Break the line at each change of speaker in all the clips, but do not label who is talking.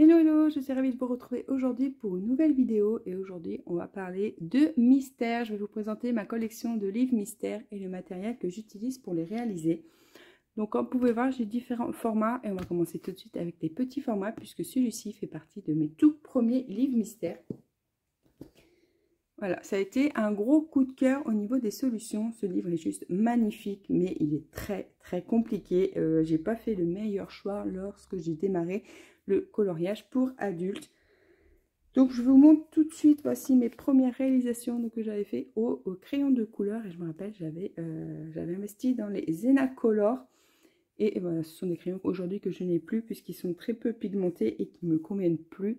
Hello hello, je suis ravie de vous retrouver aujourd'hui pour une nouvelle vidéo et aujourd'hui on va parler de mystères. Je vais vous présenter ma collection de livres mystères et le matériel que j'utilise pour les réaliser. Donc comme vous pouvez voir, j'ai différents formats et on va commencer tout de suite avec des petits formats puisque celui-ci fait partie de mes tout premiers livres mystères. Voilà, ça a été un gros coup de cœur au niveau des solutions. Ce livre est juste magnifique, mais il est très compliqué. J'ai pas fait le meilleur choix lorsque j'ai démarré le coloriage pour adultes. Donc je vous montre tout de suite, voici mes premières réalisations que j'avais fait au crayon de couleur. Et je me rappelle, j'avais investi dans les Zenacolor. Et voilà, ce sont des crayons aujourd'hui que je n'ai plus puisqu'ils sont très peu pigmentés et qui ne me conviennent plus.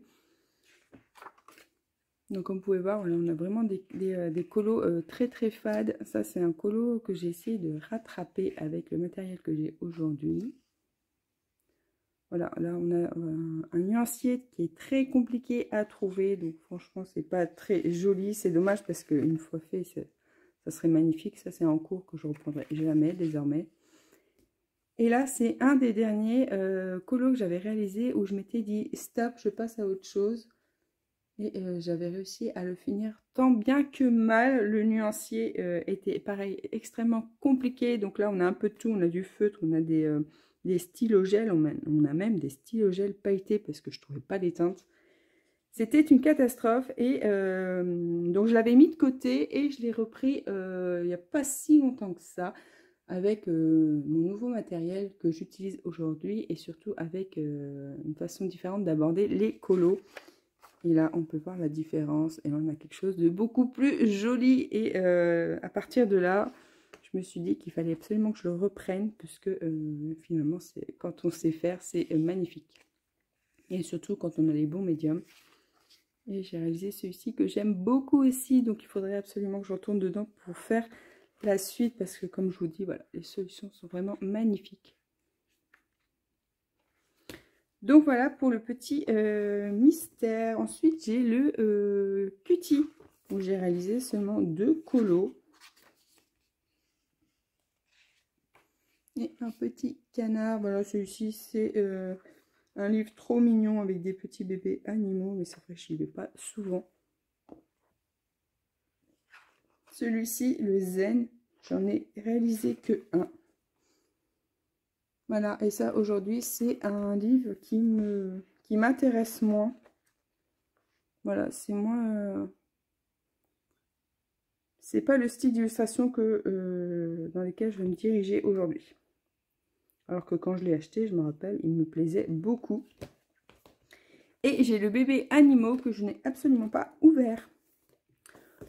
Donc comme vous pouvez voir, voilà, on a vraiment des colos très fades. Ça c'est un colo que j'ai essayé de rattraper avec le matériel que j'ai aujourd'hui. Voilà, là on a un nuancier qui est très compliqué à trouver. Donc franchement c'est pas très joli. C'est dommage parce qu'une fois fait, ça serait magnifique. Ça c'est en cours que je reprendrai jamais désormais. Et là c'est un des derniers colos que j'avais réalisé où je m'étais dit stop, je passe à autre chose. Et j'avais réussi à le finir tant bien que mal. Le nuancier était pareil, extrêmement compliqué. Donc là, on a un peu de tout. On a du feutre, on a des stylogels. On a même des stylogels pailletés parce que je ne trouvais pas les teintes. C'était une catastrophe. Et donc, je l'avais mis de côté et je l'ai repris il n'y a pas si longtemps que ça. Avec mon nouveau matériel que j'utilise aujourd'hui. Et surtout avec une façon différente d'aborder les colos. Et là, on peut voir la différence. Et là, on a quelque chose de beaucoup plus joli. Et à partir de là, je me suis dit qu'il fallait absolument que je le reprenne. Puisque finalement, quand on sait faire, c'est magnifique. Et surtout quand on a les bons médiums. Et j'ai réalisé celui-ci que j'aime beaucoup aussi. Donc, il faudrait absolument que je retourne dedans pour faire la suite. Parce que comme je vous dis, voilà, les solutions sont vraiment magnifiques. Donc voilà pour le petit mystère. Ensuite j'ai le cutie où j'ai réalisé seulement 2 colos. Et un petit canard. Voilà, celui-ci c'est un livre trop mignon avec des petits bébés animaux. Mais c'est vrai que je n'y vais pas souvent. Celui-ci, le Zen, j'en ai réalisé que un. Voilà, et ça aujourd'hui c'est un livre qui m'intéresse moins. Voilà, c'est moins... c'est pas le style d'illustration dans lequel je vais me diriger aujourd'hui. Alors que quand je l'ai acheté, je me rappelle, il me plaisait beaucoup. Et j'ai le bébé animaux que je n'ai absolument pas ouvert.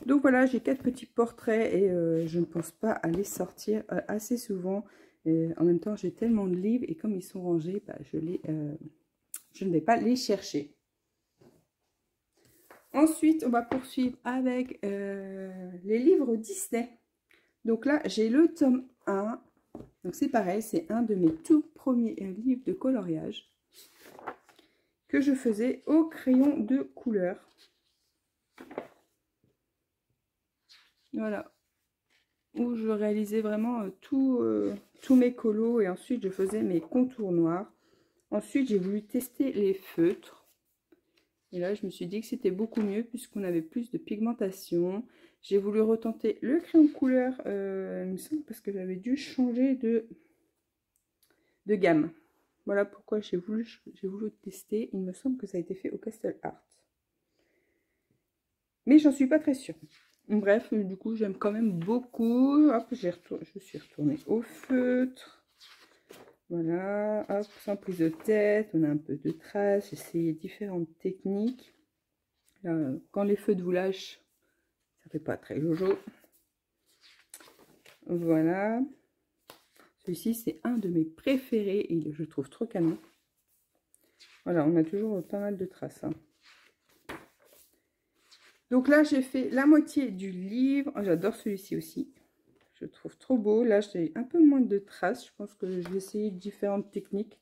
Donc voilà, j'ai 4 petits portraits et je ne pense pas à les sortir assez souvent. En même temps, j'ai tellement de livres et comme ils sont rangés, bah, je ne vais pas les chercher. Ensuite, on va poursuivre avec les livres Disney. Donc là, j'ai le tome 1. Donc c'est pareil, c'est un de mes tout premiers livres de coloriage que je faisais au crayon de couleur. Voilà. Où je réalisais vraiment tous mes colos et ensuite je faisais mes contours noirs. Ensuite, j'ai voulu tester les feutres. Et là, je me suis dit que c'était beaucoup mieux puisqu'on avait plus de pigmentation. J'ai voulu retenter le crayon couleur, il me semble, parce que j'avais dû changer de gamme. Voilà pourquoi j'ai voulu tester. Il me semble que ça a été fait au Castle Art. Mais j'en suis pas très sûre. Bref, du coup, j'aime quand même beaucoup. Hop, je suis retournée au feutre. Voilà, hop, sans prise de tête, on a un peu de traces, j'ai essayé différentes techniques. Là, quand les feutres vous lâchent, ça fait pas très jojo. Voilà. Celui-ci, c'est un de mes préférés et je le trouve trop canon. Voilà, on a toujours pas mal de traces. Hein. Donc là, j'ai fait la moitié du livre. Oh, j'adore celui-ci aussi. Je le trouve trop beau. Là, j'ai un peu moins de traces. Je pense que je vais essayer différentes techniques.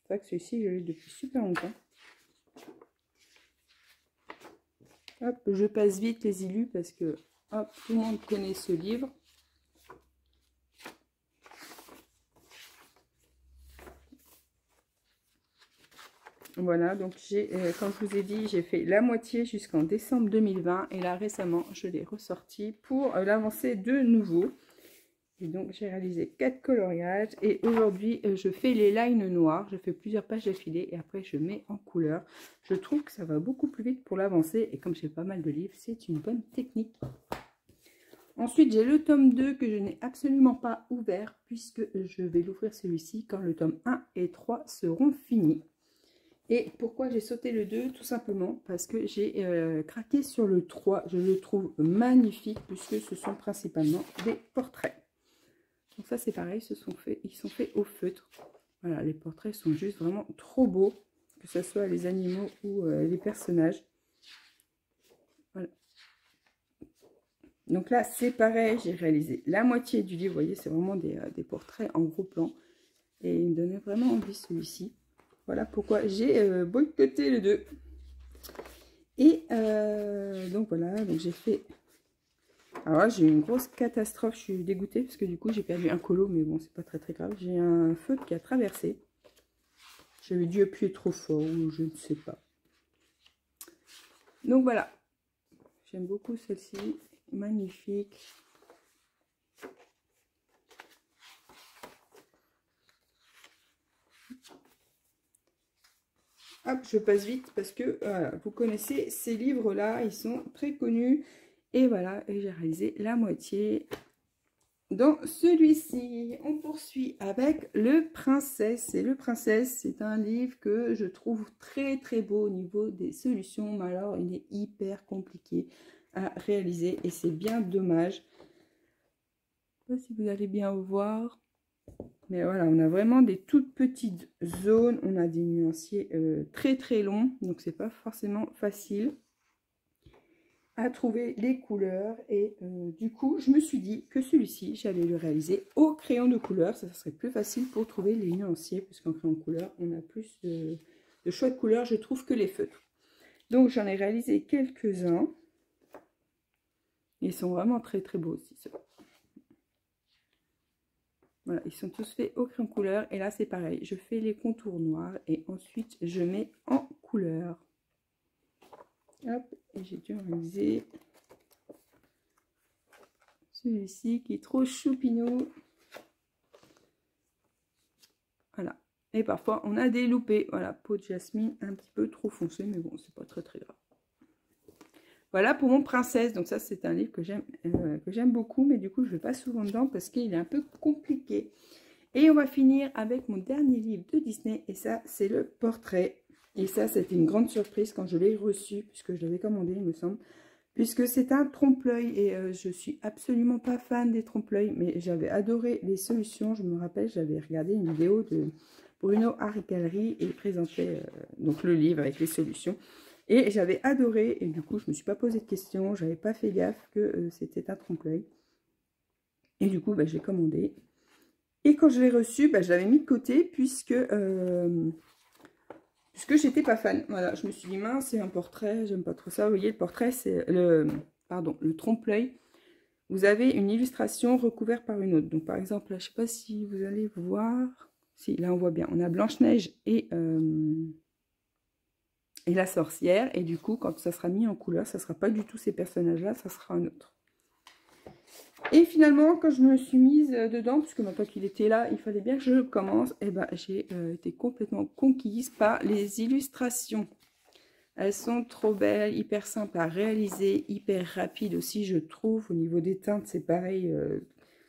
C'est vrai que celui-ci, je l'ai depuis super longtemps. Hop, je passe vite les illus parce que hop, tout le monde connaît ce livre. Voilà, donc j'ai, comme je vous ai dit, j'ai fait la moitié jusqu'en décembre 2020. Et là, récemment, je l'ai ressorti pour l'avancer de nouveau. Et donc, j'ai réalisé 4 coloriages. Et aujourd'hui, je fais les lines noirs. Je fais plusieurs pages d'affilée et après, je mets en couleur. Je trouve que ça va beaucoup plus vite pour l'avancer. Et comme j'ai pas mal de livres, c'est une bonne technique. Ensuite, j'ai le tome 2 que je n'ai absolument pas ouvert puisque je vais l'ouvrir celui-ci quand le tome 1 et 3 seront finis. Et pourquoi j'ai sauté le 2? Tout simplement parce que j'ai craqué sur le 3. Je le trouve magnifique puisque ce sont principalement des portraits. Donc ça c'est pareil, ils sont faits au feutre. Voilà, les portraits sont juste vraiment trop beaux, que ce soit les animaux ou les personnages. Voilà. Donc là c'est pareil, j'ai réalisé la moitié du livre. Vous voyez, c'est vraiment des portraits en gros plan. Et il me donnait vraiment envie celui-ci. Voilà pourquoi j'ai boycotté le 2. Et donc voilà, donc j'ai fait... Alors là, j'ai eu une grosse catastrophe, je suis dégoûtée parce que du coup, j'ai perdu un colo, mais bon, c'est pas très très grave. J'ai un feutre qui a traversé. J'avais dû appuyer trop fort ou je ne sais pas. Donc voilà, j'aime beaucoup celle-ci, magnifique. Hop, je passe vite parce que voilà, vous connaissez ces livres-là, ils sont très connus. Et voilà, j'ai réalisé la moitié dans celui-ci. On poursuit avec Le Princesse. Et Le Princesse, c'est un livre que je trouve très très beau au niveau des solutions. Mais alors, il est hyper compliqué à réaliser et c'est bien dommage. Je ne sais pas si vous allez bien voir. Mais voilà, on a vraiment des toutes petites zones. On a des nuanciers très très longs. Donc, c'est pas forcément facile à trouver les couleurs. Et du coup, je me suis dit que celui-ci, j'allais le réaliser au crayon de couleur. Ça serait plus facile pour trouver les nuanciers. Puisqu'en crayon de couleur, on a plus de choix de couleurs, je trouve, que les feutres. Donc, j'en ai réalisé quelques-uns. Ils sont vraiment très très beaux aussi. Voilà, ils sont tous faits au crayon couleur. Et là, c'est pareil. Je fais les contours noirs et ensuite, je mets en couleur. Hop, et j'ai dû réaliser celui-ci qui est trop choupinou. Voilà. Et parfois, on a des loupés. Voilà, peau de jasmine un petit peu trop foncé, mais bon, c'est pas très très grave. Voilà pour mon Princesse. Donc ça, c'est un livre que j'aime beaucoup, mais du coup, je ne vais pas souvent dedans parce qu'il est un peu compliqué. Et on va finir avec mon dernier livre de Disney, et ça, c'est le portrait. Et ça, c'était une grande surprise quand je l'ai reçu, puisque je l'avais commandé, il me semble. Puisque c'est un trompe-l'œil, et je suis absolument pas fan des trompe-l'œil, mais j'avais adoré les solutions. Je me rappelle, j'avais regardé une vidéo de Bruno Art Gallery, et il présentait donc le livre avec les solutions. Et j'avais adoré, et du coup, je me suis pas posé de questions, j'avais pas fait gaffe que c'était un trompe-l'œil. Et du coup, j'ai commandé. Et quand je l'ai reçu, je l'avais mis de côté puisque j'étais pas fan. Voilà, je me suis dit, mince, c'est un portrait, j'aime pas trop ça. Vous voyez, le portrait, c'est le trompe-l'œil. Vous avez une illustration recouverte par une autre. Donc, par exemple, là, je sais pas si vous allez voir. Si, là, on voit bien. On a Blanche-Neige et la sorcière. Et du coup, quand ça sera mis en couleur, ça sera pas du tout ces personnages-là, ça sera un autre. Et finalement, quand je me suis mise dedans, puisque maintenant qu'il était là, il fallait bien que je commence, et j'ai été complètement conquise par les illustrations. Elles sont trop belles, hyper simples à réaliser, hyper rapides aussi, je trouve. Au niveau des teintes, c'est pareil,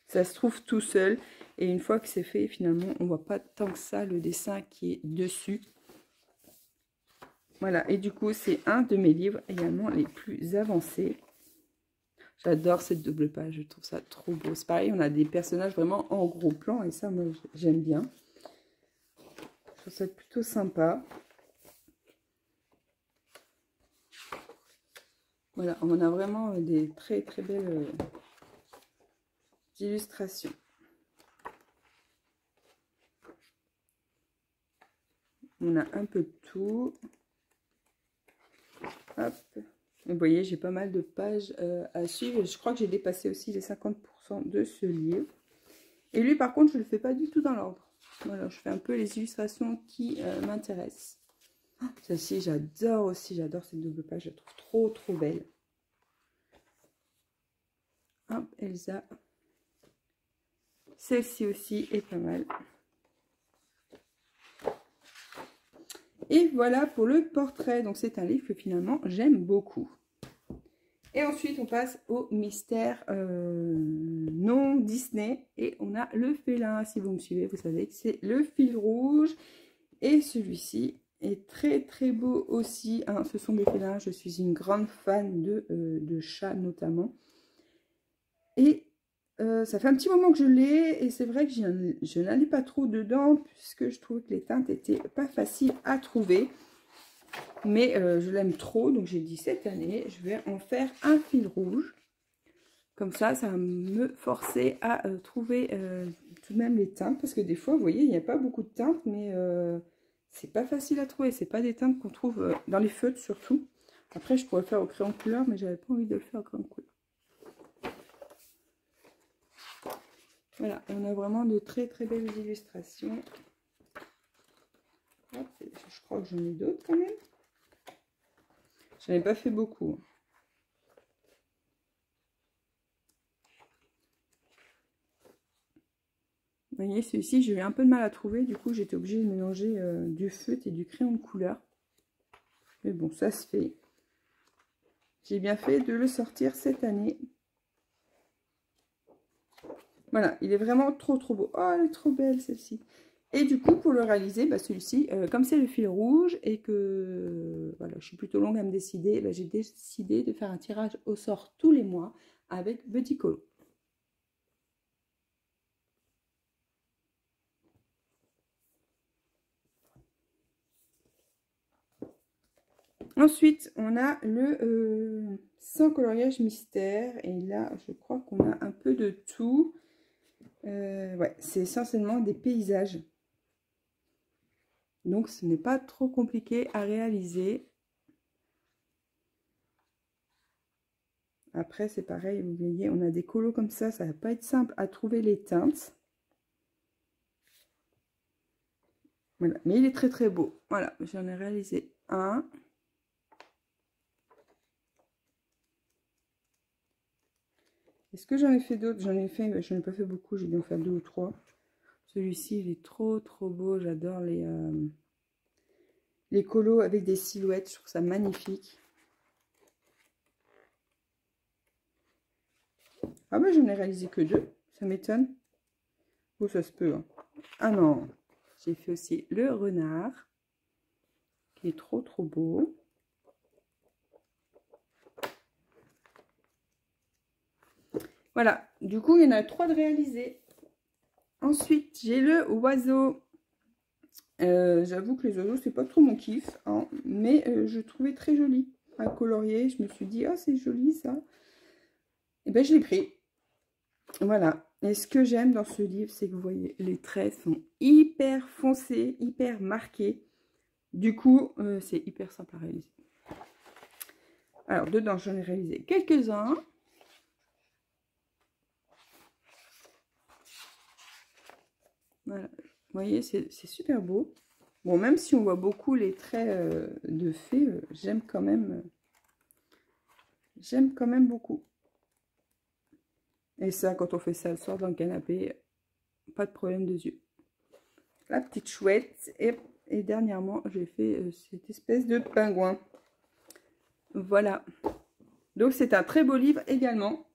ça se trouve tout seul. Et une fois que c'est fait, finalement, on ne voit pas tant que ça le dessin qui est dessus. Voilà, et du coup, c'est un de mes livres également les plus avancés. J'adore cette double page, je trouve ça trop beau. C'est pareil, on a des personnages vraiment en gros plan et ça, moi, j'aime bien. Je trouve ça plutôt sympa. Voilà, on a vraiment des très très belles illustrations. On a un peu de tout. Hop. Vous voyez, j'ai pas mal de pages à suivre. Je crois que j'ai dépassé aussi les 50% de ce livre. Et lui, par contre, je ne le fais pas du tout dans l'ordre. Voilà, je fais un peu les illustrations qui m'intéressent. Celle-ci, j'adore aussi. J'adore cette double page. Je la trouve trop, trop belle. Hop, Elsa. Celle-ci aussi est pas mal. Et voilà pour le portrait. Donc, c'est un livre que finalement, j'aime beaucoup. Et ensuite, on passe au mystère non Disney. Et on a le félin. Si vous me suivez, vous savez que c'est le fil rouge. Et celui-ci est très, très beau aussi. Hein. Ce sont des félins. Je suis une grande fan de chats notamment. Et ça fait un petit moment que je l'ai. Et c'est vrai que je n'allais pas trop dedans. Puisque je trouvais que les teintes n'étaient pas faciles à trouver. Mais je l'aime trop, donc j'ai dit cette année, je vais en faire un fil rouge. Comme ça, ça va me forcer à trouver tout de même les teintes. Parce que des fois, vous voyez, il n'y a pas beaucoup de teintes, mais c'est pas facile à trouver. C'est pas des teintes qu'on trouve dans les feutres surtout. Après, je pourrais le faire au crayon de couleur, mais j'avais pas envie de le faire au crayon de couleur. Voilà, on a vraiment de très très belles illustrations. Hop, je crois que j'en ai d'autres quand même. Je n'en ai pas fait beaucoup. Vous voyez, celui-ci, j'ai eu un peu de mal à trouver. Du coup, j'étais obligée de mélanger du feutre et du crayon de couleur. Mais bon, ça se fait. J'ai bien fait de le sortir cette année. Voilà, il est vraiment trop trop beau. Oh, elle est trop belle celle-ci. Et du coup, pour le réaliser, bah, celui-ci, comme c'est le fil rouge et que voilà, je suis plutôt longue à me décider, bah, j'ai décidé de faire un tirage au sort tous les mois avec Buddy Colo. Ensuite, on a le sans coloriage mystère. Et là, je crois qu'on a un peu de tout. Ouais, c'est essentiellement des paysages. Donc, ce n'est pas trop compliqué à réaliser. Après, c'est pareil, vous voyez, on a des colos comme ça. Ça va pas être simple à trouver les teintes. Voilà, mais il est très très beau. Voilà, j'en ai réalisé un. Est-ce que j'en ai fait d'autres? J'en ai pas fait beaucoup, j'ai dû en faire 2 ou 3. Celui-ci, il est trop trop beau. J'adore les colos avec des silhouettes. Je trouve ça magnifique. Ah ben, j'en ai réalisé que 2. Ça m'étonne. Oh, ça se peut. Hein. Ah non. J'ai fait aussi le renard. Qui est trop trop beau. Voilà. Du coup, il y en a 3 de réalisés. Ensuite, j'ai le oiseau. J'avoue que les oiseaux, c'est pas trop mon kiff, hein, mais je trouvais très joli à colorier. Je me suis dit, ah, c'est joli ça. Et ben, je l'ai pris. Voilà. Et ce que j'aime dans ce livre, c'est que vous voyez, les traits sont hyper foncés, hyper marqués. Du coup, c'est hyper simple à réaliser. Alors, dedans, j'en ai réalisé quelques-uns. Voilà. Vous voyez, c'est super beau. Bon, même si on voit beaucoup les traits de fées, j'aime quand même beaucoup. Et ça, quand on fait ça le soir dans le canapé, pas de problème de yeux. La petite chouette. Et dernièrement, j'ai fait cette espèce de pingouin. Voilà. Donc, c'est un très beau livre également.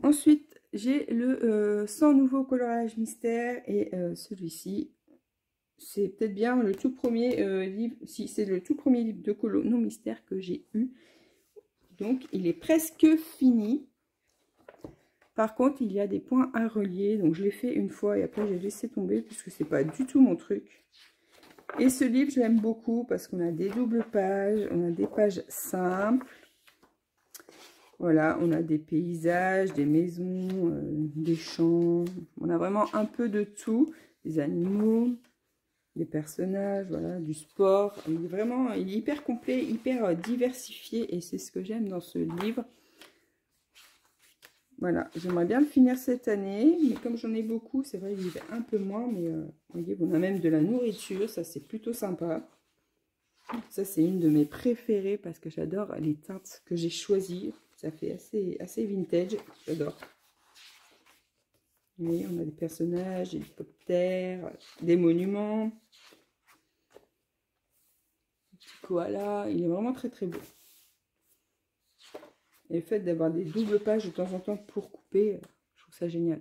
Ensuite, j'ai le sans nouveau coloriage mystère. Et celui-ci, c'est peut-être bien le tout premier livre. Si, c'est le tout premier livre de colo non mystère que j'ai eu. Donc, il est presque fini. Par contre, il y a des points à relier. Donc, je l'ai fait une fois et après, j'ai laissé tomber puisque c'est pas du tout mon truc. Et ce livre, je l'aime beaucoup parce qu'on a des doubles pages, on a des pages simples. Voilà, on a des paysages, des maisons, des champs. On a vraiment un peu de tout. Des animaux, des personnages, voilà, du sport. Il est hyper complet, hyper diversifié et c'est ce que j'aime dans ce livre. Voilà, j'aimerais bien le finir cette année, mais comme j'en ai beaucoup, c'est vrai que j'y vais un peu moins, mais vous voyez, on a même de la nourriture, ça c'est plutôt sympa. Ça c'est une de mes préférées parce que j'adore les teintes que j'ai choisies. Ça fait assez vintage, j'adore. Vous voyez, on a des personnages, des hélicoptères, des monuments. Un petit koala, il est vraiment très très beau. Et le fait d'avoir des doubles pages de temps en temps pour couper, je trouve ça génial.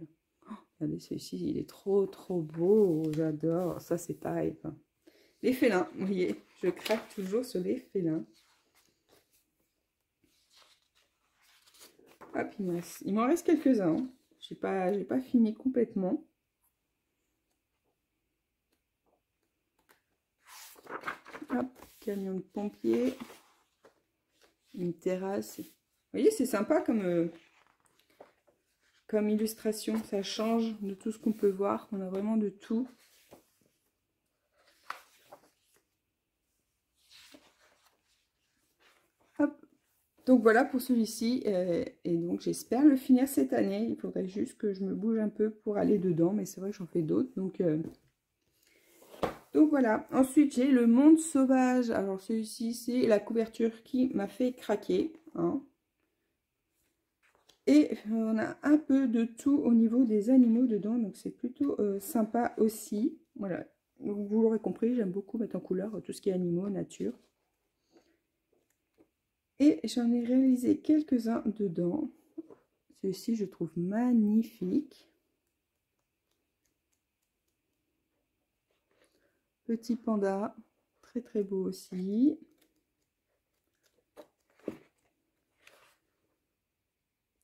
Oh, regardez celui-ci, il est trop beau, j'adore. Ça c'est pareil. Enfin, les félins, vous voyez, je craque toujours sur les félins. Hop, il m'en reste quelques-uns. Hein. J'ai pas fini complètement. Hop, camion de pompier. Une terrasse. Vous voyez, c'est sympa comme illustration. Ça change de tout ce qu'on peut voir. On a vraiment de tout. Hop. Donc voilà pour celui-ci. Et donc j'espère le finir cette année. Il faudrait juste que je me bouge un peu pour aller dedans. Mais c'est vrai que j'en fais d'autres. Donc voilà. Ensuite, j'ai le monde sauvage. Alors celui-ci, c'est la couverture qui m'a fait craquer. Hein. Et on a un peu de tout au niveau des animaux dedans. Donc c'est plutôt sympa aussi. Voilà. Donc, vous l'aurez compris, j'aime beaucoup mettre en couleur tout ce qui est animaux, nature. Et j'en ai réalisé quelques-uns dedans. Celui-ci, je trouve magnifique. Petit panda, très très beau aussi.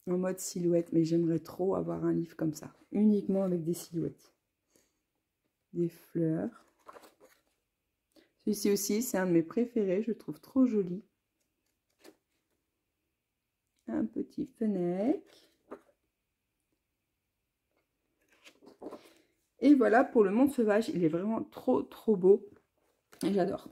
En mode silhouette, mais j'aimerais trop avoir un livre comme ça, uniquement avec des silhouettes. Des fleurs. Celui-ci aussi, c'est un de mes préférés, je le trouve trop joli. Un petit fennec. Et voilà pour le monde sauvage, il est vraiment trop beau. Et j'adore.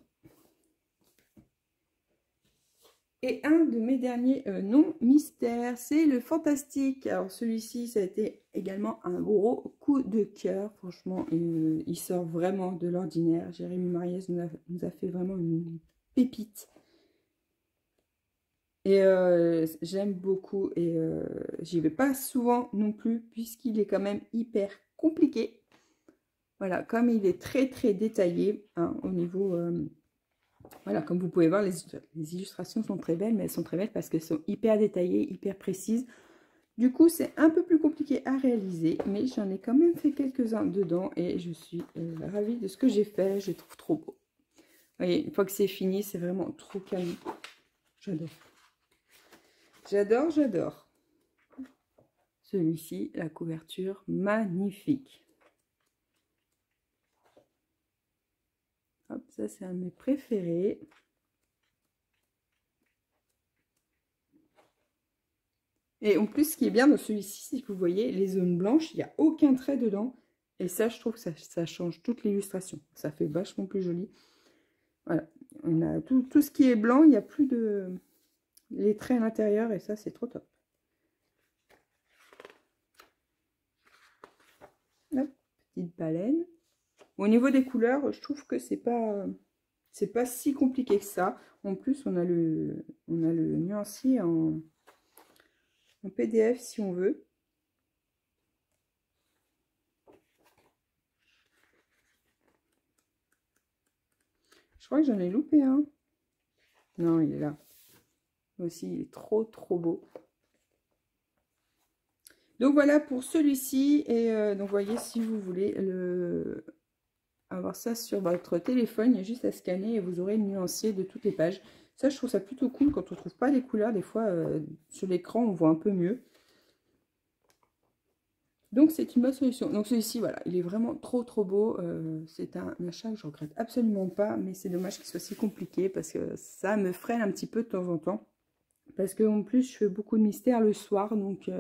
Et un de mes derniers non mystères, c'est le fantastique. Alors celui-ci, ça a été également un gros coup de cœur. Franchement, il sort vraiment de l'ordinaire. Jérémy Mariès nous a fait vraiment une pépite. Et j'aime beaucoup. Et j'y vais pas souvent non plus, puisqu'il est quand même hyper compliqué. Voilà, comme il est très détaillé hein, au niveau... voilà, comme vous pouvez voir, les illustrations sont très belles, mais elles sont très belles parce qu'elles sont hyper détaillées, hyper précises. Du coup, c'est un peu plus compliqué à réaliser, mais j'en ai quand même fait quelques-uns dedans et je suis ravie de ce que j'ai fait. Je les trouve trop beaux. Vous voyez, une fois que c'est fini, c'est vraiment trop calme. J'adore. J'adore. Celui-ci, la couverture, magnifique. Hop, ça c'est un de mes préférés. Et en plus, ce qui est bien dans celui-ci, c'est que vous voyez, les zones blanches, il n'y a aucun trait dedans. Et ça, je trouve que ça change toute l'illustration. Ça fait vachement plus joli. Voilà, on a tout ce qui est blanc, il n'y a plus de les traits à l'intérieur et ça, c'est trop top. Hop, petite baleine. Au niveau des couleurs, je trouve que c'est pas si compliqué que ça. En plus, on a le nuancier en PDF si on veut. Je crois que j'en ai loupé un. Non, il est là. Aussi, il est trop beau. Donc voilà pour celui-ci. Et donc, vous voyez, si vous voulez avoir ça sur votre téléphone, il y a juste à scanner et vous aurez le nuancier de toutes les pages. Ça, je trouve ça plutôt cool quand on ne trouve pas les couleurs. Des fois, sur l'écran, on voit un peu mieux. Donc, c'est une bonne solution. Donc, celui-ci, voilà, il est vraiment trop beau. C'est un achat que je ne regrette absolument pas. Mais c'est dommage qu'il soit si compliqué parce que ça me freine un petit peu de temps en temps. Parce qu'en plus, je fais beaucoup de mystères le soir. Donc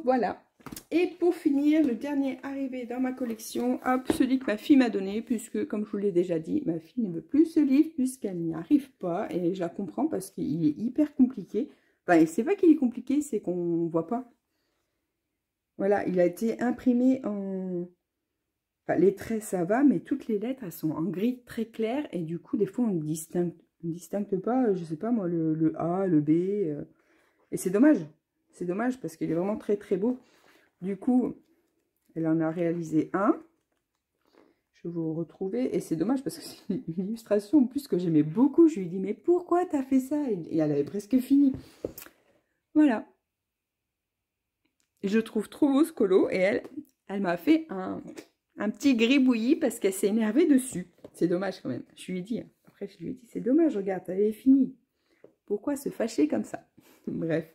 voilà. Et pour finir, le dernier arrivé dans ma collection, hop, celui que ma fille m'a donné, puisque, comme je vous l'ai déjà dit, ma fille ne veut plus ce livre, puisqu'elle n'y arrive pas, et je la comprends parce qu'il est hyper compliqué. Enfin, c'est pas qu'il est compliqué, c'est qu'on voit pas. Voilà, il a été imprimé en... Enfin, les traits, ça va, mais toutes les lettres, elles sont en gris très clair. Et du coup, des fois, on ne distingue pas, je sais pas moi, le A, le B. Et c'est dommage. C'est dommage parce qu'il est vraiment très, très beau. Du coup, elle en a réalisé un. Je vais vous retrouver. Et c'est dommage parce que c'est une illustration en plus que j'aimais beaucoup. Je lui ai dit, mais pourquoi t'as fait ça? Et elle avait presque fini. Voilà. Et je trouve trop beau ce colo. Et elle m'a fait un petit gribouillis parce qu'elle s'est énervée dessus. C'est dommage quand même. Je lui ai dit. Après, je lui ai dit, c'est dommage, regarde, t'avais fini. Pourquoi se fâcher comme ça? Bref.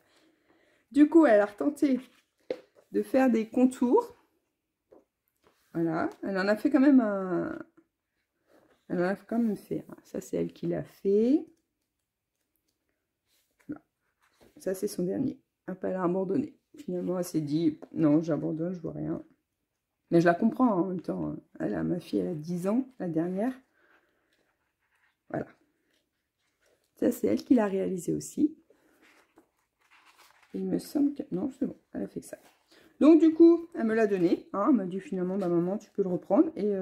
Du coup, elle a retenté de faire des contours. Voilà. Elle en a fait quand même un... Elle en a quand même fait. Ça, c'est elle qui l'a fait. Voilà. Ça, c'est son dernier. Hop, elle a abandonné. Finalement, elle s'est dit, non, j'abandonne, je vois rien. Mais je la comprends en même temps. Ma fille, elle a 10 ans, la dernière. Voilà. Ça, c'est elle qui l'a réalisé aussi. Il me semble que... Non, c'est bon, elle a fait que ça. Donc, du coup, elle me l'a donné. Hein, elle m'a dit finalement, bah, maman, tu peux le reprendre. Et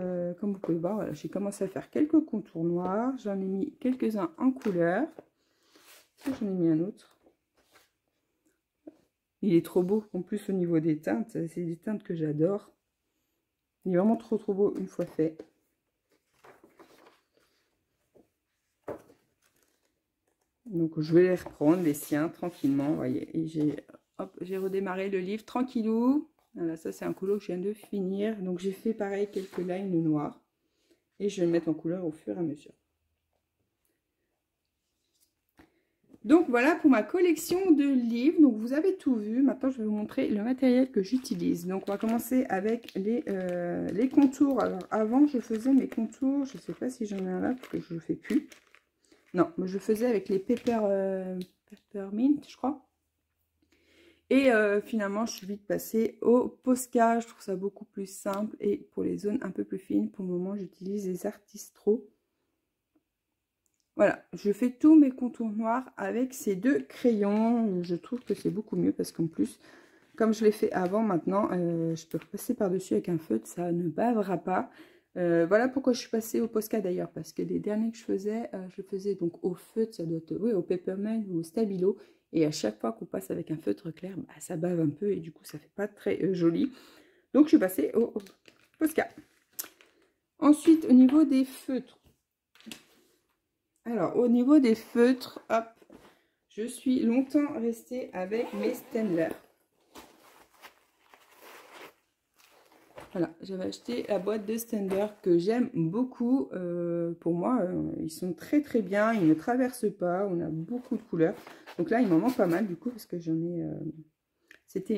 comme vous pouvez voir, voilà, j'ai commencé à faire quelques contours noirs. J'en ai mis quelques-uns en couleur. J'en ai mis un autre. Il est trop beau. En plus, au niveau des teintes, c'est des teintes que j'adore. Il est vraiment trop, trop beau une fois fait. Donc, je vais les reprendre, les siens, tranquillement. Vous voyez. Et j'ai redémarré le livre tranquillou. Voilà, ça, c'est un colo que je viens de finir. Donc, j'ai fait pareil, quelques lines noires. Et je vais le mettre en couleur au fur et à mesure. Donc, voilà pour ma collection de livres. Donc, vous avez tout vu. Maintenant, je vais vous montrer le matériel que j'utilise. Donc, on va commencer avec les contours. Alors, avant, je faisais mes contours. Je ne sais pas si j'en ai un là, parce que je ne le fais plus. Non, mais je faisais avec les Peppermint, je crois. Et finalement, je suis vite passée au Posca. Je trouve ça beaucoup plus simple. Et pour les zones un peu plus fines, pour le moment, j'utilise les Artistro. Voilà, je fais tous mes contours noirs avec ces deux crayons. Je trouve que c'est beaucoup mieux parce qu'en plus, comme je l'ai fait avant, maintenant, je peux repasser par-dessus avec un feutre. Ça ne bavera pas. Voilà pourquoi je suis passée au Posca d'ailleurs. Parce que les derniers que je le faisais donc au feutre. Ça doit être, oui, au Peppermint ou au Stabilo. Et à chaque fois qu'on passe avec un feutre clair, bah, ça bave un peu et du coup, ça fait pas très joli. Donc, je suis passée au Posca. Ensuite, au niveau des feutres. Alors, au niveau des feutres, hop, je suis longtemps restée avec mes Staedtler. Voilà, j'avais acheté la boîte de Staedtler que j'aime beaucoup. Pour moi, ils sont très très bien, ils ne traversent pas, on a beaucoup de couleurs. Donc là, il m'en manque pas mal du coup parce que j'en ai...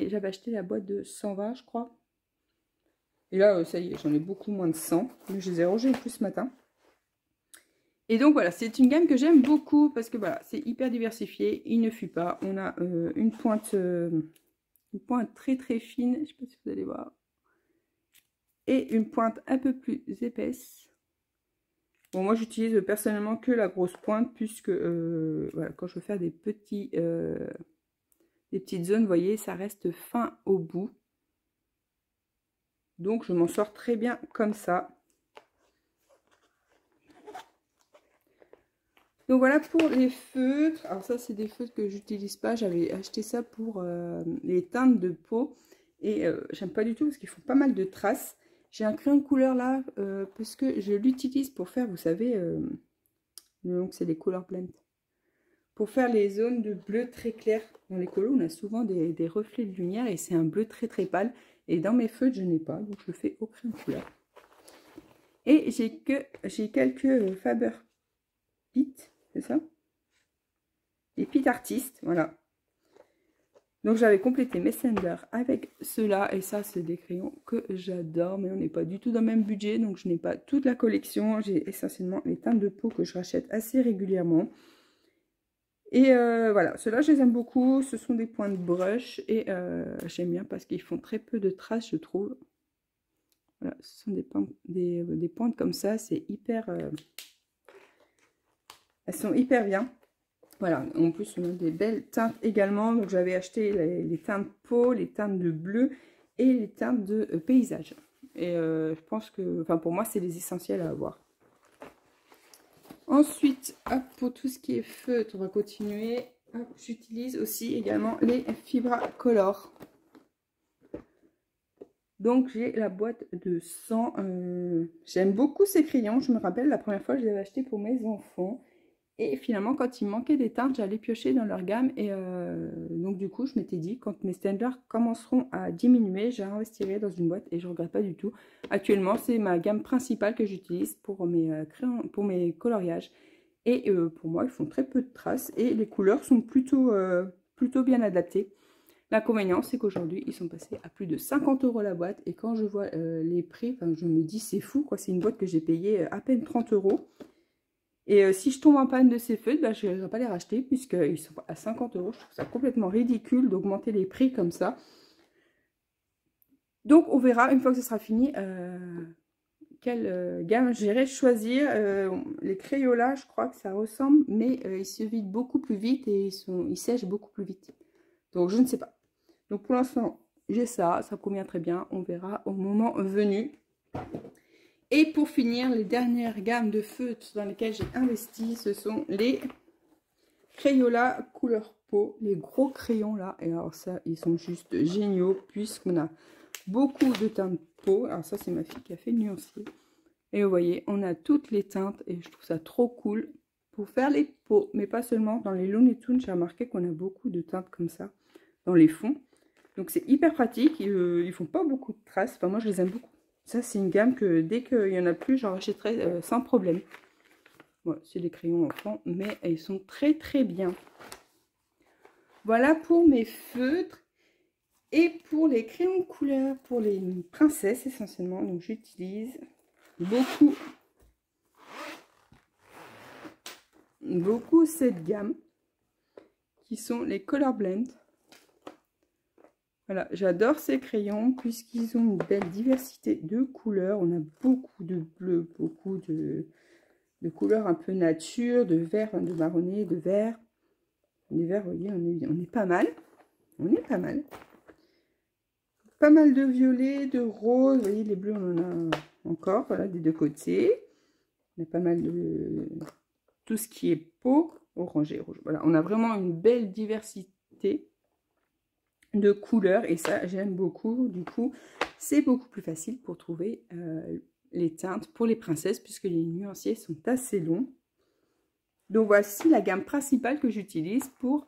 j'avais acheté la boîte de 120, je crois. Et là, ça y est, j'en ai beaucoup moins de 100. Mais je les ai rangés plus ce matin. Et donc voilà, c'est une gamme que j'aime beaucoup parce que voilà, c'est hyper diversifié, il ne fuit pas. On a une pointe très très fine, je ne sais pas si vous allez voir. Et une pointe un peu plus épaisse. Bon, moi j'utilise personnellement que la grosse pointe puisque voilà, quand je veux faire des petites zones, vous voyez, ça reste fin au bout. Donc je m'en sors très bien comme ça. Donc voilà pour les feutres. Alors ça, c'est des feutres que j'utilise pas. J'avais acheté ça pour les teintes de peau. Et j'aime pas du tout parce qu'ils font pas mal de traces. J'ai un crayon de couleur là parce que je l'utilise pour faire, vous savez, donc c'est les color blend. Pour faire les zones de bleu très clair. Dans les colos, on a souvent des reflets de lumière et c'est un bleu très très pâle. Et dans mes feutres, je n'ai pas. Donc je le fais au crayon de couleur. Et j'ai quelques Faber Pit. C'est ça? Les Pit Artistes, voilà. Donc j'avais complété mes Staedtler avec ceux-là. Et ça, c'est des crayons que j'adore. Mais on n'est pas du tout dans le même budget. Donc je n'ai pas toute la collection. J'ai essentiellement les teintes de peau que je rachète assez régulièrement. Et voilà, ceux-là, je les aime beaucoup. Ce sont des points de brush. Et j'aime bien parce qu'ils font très peu de traces, je trouve. Voilà, ce sont des pointes comme ça. C'est hyper... elles sont hyper bien. Voilà, en plus on a des belles teintes également. Donc j'avais acheté les teintes peau, les teintes de bleu et les teintes de paysage. Et je pense que, enfin pour moi c'est les essentiels à avoir. Ensuite, hop, pour tout ce qui est feutre, on va continuer. J'utilise aussi également les Fibra Color. Donc j'ai la boîte de 100. J'aime beaucoup ces crayons. Je me rappelle la première fois je les avais achetés pour mes enfants. Et finalement quand il manquait des teintes, j'allais piocher dans leur gamme. Et donc du coup je m'étais dit quand mes standards commenceront à diminuer, j'investirai dans une boîte et je ne regrette pas du tout. Actuellement c'est ma gamme principale que j'utilise pour mes crayons, pour mes coloriages. Et pour moi ils font très peu de traces et les couleurs sont plutôt bien adaptées. L'inconvénient, c'est qu'aujourd'hui, ils sont passés à plus de 50 € la boîte. Et quand je vois les prix, je me dis, c'est fou, quoi. C'est une boîte que j'ai payée à peine 30 €. Et si je tombe en panne de ces feutres, je ne vais pas les racheter puisqu'ils sont à 50 €. Je trouve ça complètement ridicule d'augmenter les prix comme ça. Donc, on verra, une fois que ce sera fini, quelle gamme j'irai choisir. Les Crayola, je crois que ça ressemble, mais ils se vident beaucoup plus vite et ils sèchent beaucoup plus vite. Donc, je ne sais pas. Donc pour l'instant, j'ai ça, ça convient très bien, on verra au moment venu. Et pour finir, les dernières gammes de feutres dans lesquelles j'ai investi, ce sont les Crayola couleur peau, les gros crayons là. Et alors ça, ils sont juste géniaux puisqu'on a beaucoup de teintes peau. Alors ça, c'est ma fille qui a fait le nuancier. Et vous voyez, on a toutes les teintes et je trouve ça trop cool pour faire les peaux. Mais pas seulement, dans les Looney Tunes, j'ai remarqué qu'on a beaucoup de teintes comme ça dans les fonds. Donc c'est hyper pratique, ils font pas beaucoup de traces, enfin moi je les aime beaucoup. Ça c'est une gamme que dès qu'il y en a plus, j'en rachèterai sans problème. Voilà, c'est des crayons enfants, mais ils sont très très bien. Voilà pour mes feutres. Et pour les crayons couleur, pour les princesses essentiellement, donc j'utilise beaucoup cette gamme, qui sont les Color Blend. Voilà, j'adore ces crayons puisqu'ils ont une belle diversité de couleurs. On a beaucoup de bleu, beaucoup de couleurs un peu nature, de vert, de marronné, de vert. Les verts, vous voyez, on est pas mal. On est pas mal. Pas mal de violet, de rose. Vous voyez, les bleus, on en a encore, voilà, des deux côtés. On a pas mal de tout ce qui est peau, orangé, rouge. Voilà, on a vraiment une belle diversité de couleurs et ça j'aime beaucoup. Du coup c'est beaucoup plus facile pour trouver les teintes pour les princesses puisque les nuanciers sont assez longs. Donc voici la gamme principale que j'utilise pour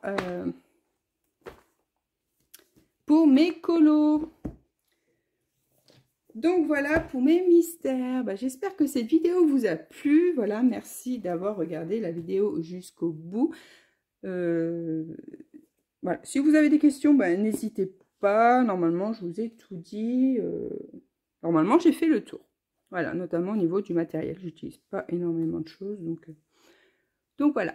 mes colos. Donc voilà pour mes mystères. J'espère que cette vidéo vous a plu. Voilà, merci d'avoir regardé la vidéo jusqu'au bout. Voilà. Si vous avez des questions, n'hésitez pas. Normalement, je vous ai tout dit. Normalement, j'ai fait le tour. Voilà, notamment au niveau du matériel. J'utilise pas énormément de choses. Donc voilà.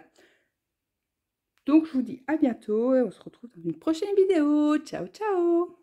Donc, je vous dis à bientôt. Et on se retrouve dans une prochaine vidéo. Ciao, ciao!